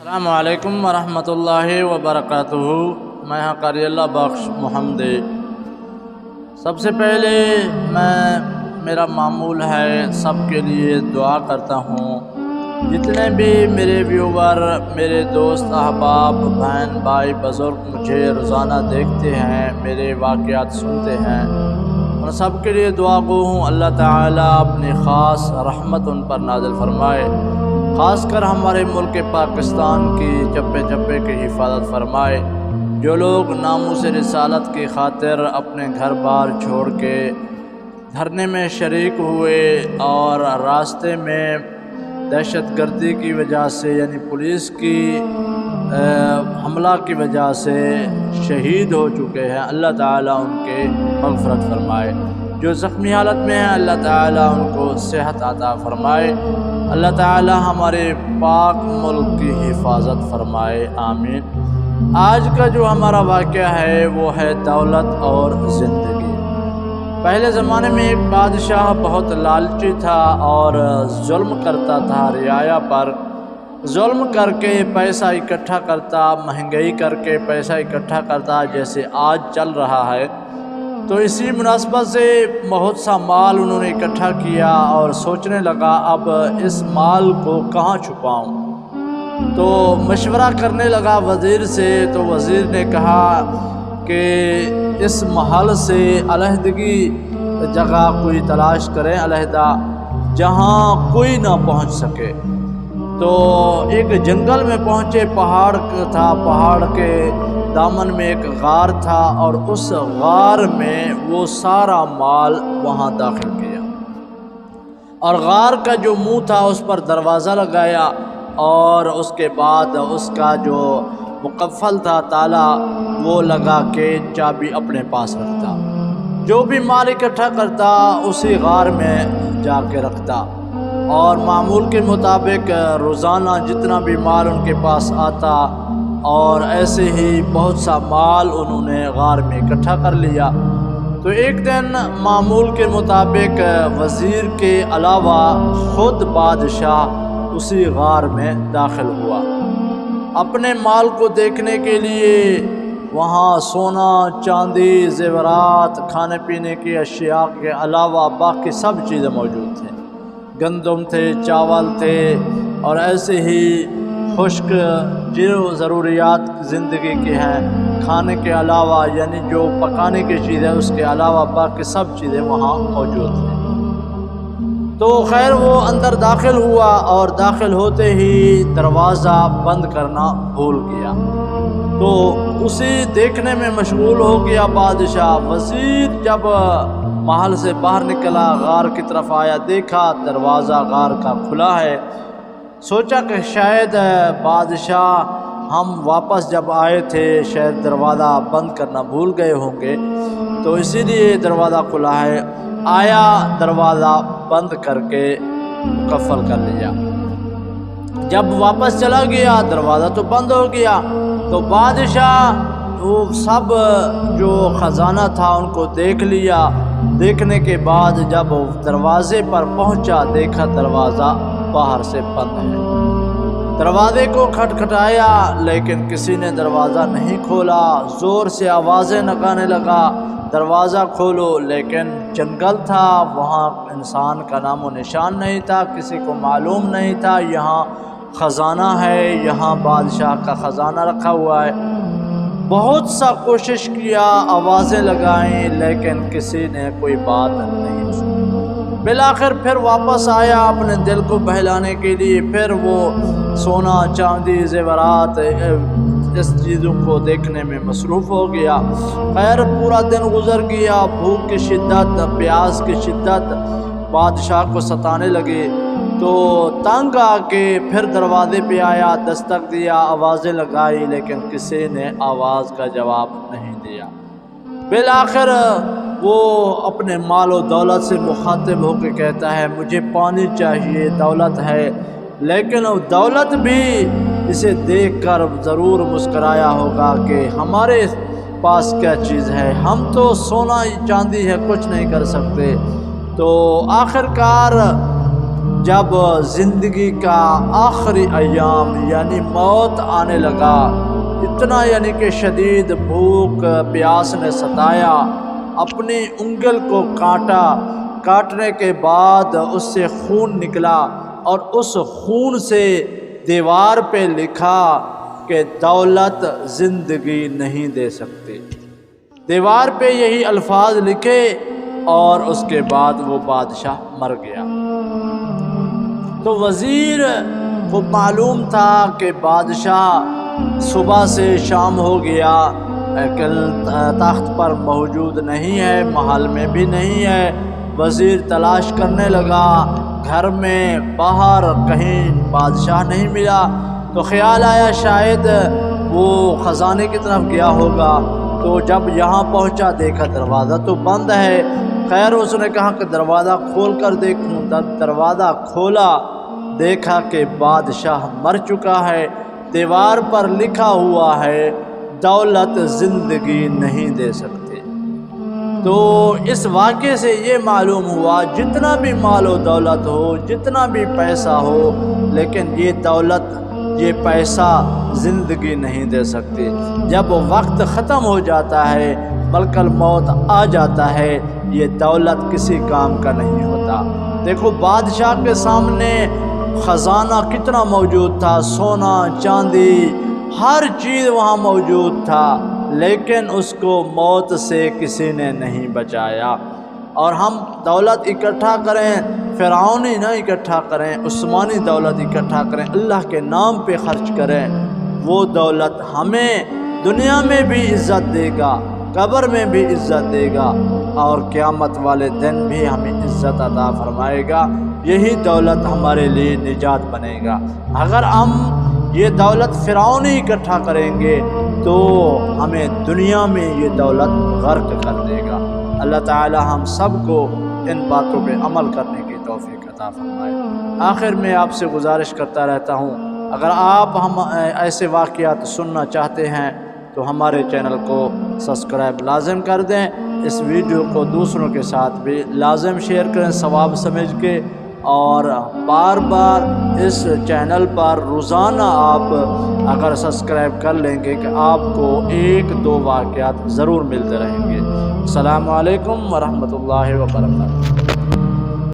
السلام علیکم ورحمۃ اللہ وبرکاتہ۔ میں قاری اللہ بخش محمد۔ سب سے پہلے میرا معمول ہے سب کے لیے دعا کرتا ہوں۔ جتنے بھی میرے ویور، میرے دوست احباب، بہن بھائی بزرگ مجھے روزانہ دیکھتے ہیں، میرے واقعات سنتے ہیں، ان سب کے لیے دعا گو ہوں اللہ تعالیٰ اپنی خاص رحمت ان پر نازل فرمائے، خاص کر ہمارے ملک پاکستان کی چپے چپے کی حفاظت فرمائے۔ جو لوگ ناموس رسالت کی خاطر اپنے گھر بار چھوڑ کے دھرنے میں شریک ہوئے اور راستے میں دہشت گردی کی وجہ سے یعنی پولیس کی حملہ کی وجہ سے شہید ہو چکے ہیں، اللہ تعالیٰ ان کے مغفرت فرمائے۔ جو زخمی حالت میں ہیں اللہ تعالیٰ ان کو صحت عطا فرمائے، اللہ تعالیٰ ہمارے پاک ملک کی حفاظت فرمائے، آمین۔ آج کا جو ہمارا واقعہ ہے وہ ہے دولت اور زندگی۔ پہلے زمانے میں ایک بادشاہ بہت لالچی تھا اور ظلم کرتا تھا رعایا پر، ظلم کر کے پیسہ اکٹھا کرتا، مہنگائی کر کے پیسہ اکٹھا کرتا جیسے آج چل رہا ہے۔ تو اسی مناسبت سے بہت سا مال انہوں نے اکٹھا کیا اور سوچنے لگا اب اس مال کو کہاں چھپاؤں۔ تو مشورہ کرنے لگا وزیر سے، تو وزیر نے کہا کہ اس محل سے علیحدگی جگہ کوئی تلاش کریں، علیحدہ جہاں کوئی نہ پہنچ سکے۔ تو ایک جنگل میں پہنچے، پہاڑ تھا، پہاڑ کے دامن میں ایک غار تھا اور اس غار میں وہ سارا مال وہاں داخل کیا اور غار کا جو منہ تھا اس پر دروازہ لگایا اور اس کے بعد اس کا جو مقفل تھا تالا وہ لگا کے چابی اپنے پاس رکھتا، جو بھی مال اکٹھا کرتا اسی غار میں جا کے رکھتا اور معمول کے مطابق روزانہ جتنا بھی مال ان کے پاس آتا اور ایسے ہی بہت سا مال انہوں نے غار میں اکٹھا کر لیا۔ تو ایک دن معمول کے مطابق وزیر کے علاوہ خود بادشاہ اسی غار میں داخل ہوا اپنے مال کو دیکھنے کے لیے۔ وہاں سونا، چاندی، زیورات، کھانے پینے کی اشیاء کے علاوہ باقی سب چیزیں موجود تھیں، گندم تھے، چاول تھے اور ایسے ہی خشک جو ضروریات زندگی کی ہیں کھانے کے علاوہ، یعنی جو پکانے کی چیزیں اس کے علاوہ باقی سب چیزیں وہاں موجود ہیں۔ تو خیر وہ اندر داخل ہوا اور داخل ہوتے ہی دروازہ بند کرنا بھول گیا، تو اسی دیکھنے میں مشغول ہو گیا بادشاہ۔ وزیر جب محل سے باہر نکلا، غار کی طرف آیا، دیکھا دروازہ غار کا کھلا ہے، سوچا کہ شاید بادشاہ ہم واپس جب آئے تھے شاید دروازہ بند کرنا بھول گئے ہوں گے، تو اسی لیے دروازہ کھلا ہے۔ آیا، دروازہ بند کر کے مقفل کر لیا۔ جب واپس چلا گیا دروازہ تو بند ہو گیا، تو بادشاہ وہ سب جو خزانہ تھا ان کو دیکھ لیا۔ دیکھنے کے بعد جب دروازے پر پہنچا دیکھا دروازہ باہر سے بند ہے۔ دروازے کو کھٹکھٹایا لیکن کسی نے دروازہ نہیں کھولا، زور سے آوازیں لگانے لگا دروازہ کھولو، لیکن جنگل تھا، وہاں انسان کا نام و نشان نہیں تھا، کسی کو معلوم نہیں تھا یہاں خزانہ ہے، یہاں بادشاہ کا خزانہ رکھا ہوا ہے۔ بہت سا کوشش کیا، آوازیں لگائیں لیکن کسی نے کوئی بات نہیں سنی۔ بالآخر پھر واپس آیا اپنے دل کو بہلانے کے لیے، پھر وہ سونا، چاندی، زیورات اس چیزوں کو دیکھنے میں مصروف ہو گیا۔ خیر پورا دن گزر گیا، بھوک کی شدت، پیاس کی شدت بادشاہ کو ستانے لگے، تو تنگ آ کے پھر دروازے پہ آیا، دستک دیا، آوازیں لگائی لیکن کسی نے آواز کا جواب نہیں دیا۔ بالآخر وہ اپنے مال و دولت سے مخاطب ہو کے کہتا ہے مجھے پانی چاہیے، دولت ہے، لیکن دولت بھی اسے دیکھ کر ضرور مسکرایا ہوگا کہ ہمارے پاس کیا چیز ہے، ہم تو سونا چاندی ہے کچھ نہیں کر سکتے۔ تو آخر کار جب زندگی کا آخری ایام یعنی موت آنے لگا، اتنا یعنی کہ شدید بھوک پیاس نے ستایا، اپنی انگل کو کاٹا، کاٹنے کے بعد اس سے خون نکلا اور اس خون سے دیوار پہ لکھا کہ دولت زندگی نہیں دے سکتی۔ دیوار پہ یہی الفاظ لکھے اور اس کے بعد وہ بادشاہ مر گیا۔ تو وزیر کو معلوم تھا کہ بادشاہ صبح سے شام ہو گیا، تخت پر موجود نہیں ہے، محل میں بھی نہیں ہے۔ وزیر تلاش کرنے لگا، گھر میں باہر کہیں بادشاہ نہیں ملا، تو خیال آیا شاید وہ خزانے کی طرف گیا ہوگا۔ تو جب یہاں پہنچا دیکھا دروازہ تو بند ہے۔ خیر اس نے کہا کہ دروازہ کھول کر دیکھوں۔ دروازہ کھولا، دیکھا کہ بادشاہ مر چکا ہے، دیوار پر لکھا ہوا ہے دولت زندگی نہیں دے سکتی۔ تو اس واقعے سے یہ معلوم ہوا جتنا بھی مال و دولت ہو، جتنا بھی پیسہ ہو، لیکن یہ دولت، یہ پیسہ زندگی نہیں دے سکتی۔ جب وقت ختم ہو جاتا ہے، ملک الموت آ جاتا ہے، یہ دولت کسی کام کا نہیں ہوتا۔ دیکھو بادشاہ کے سامنے خزانہ کتنا موجود تھا، سونا چاندی ہر چیز وہاں موجود تھا، لیکن اس کو موت سے کسی نے نہیں بچایا۔ اور ہم دولت اکٹھا کریں، فرعونی نہ اکٹھا کریں، عثمانی دولت اکٹھا کریں، اللہ کے نام پہ خرچ کریں، وہ دولت ہمیں دنیا میں بھی عزت دے گا، قبر میں بھی عزت دے گا، اور قیامت والے دن بھی ہمیں عزت عطا فرمائے گا۔ یہی دولت ہمارے لیے نجات بنے گا۔ اگر ہم یہ دولت فرعونی اکٹھا کریں گے تو ہمیں دنیا میں یہ دولت غرق کر دے گا۔ اللہ تعالی ہم سب کو ان باتوں پہ عمل کرنے کی توفیق عطا فرمائے۔ آخر میں آپ سے گزارش کرتا رہتا ہوں، اگر آپ ہم ایسے واقعات سننا چاہتے ہیں تو ہمارے چینل کو سبسکرائب لازم کر دیں، اس ویڈیو کو دوسروں کے ساتھ بھی لازم شیئر کریں ثواب سمجھ کے، اور بار بار اس چینل پر روزانہ آپ اگر سبسکرائب کر لیں گے کہ آپ کو 1-2 واقعات ضرور ملتے رہیں گے۔ السلام علیکم ورحمۃ اللہ وبرکاتہ۔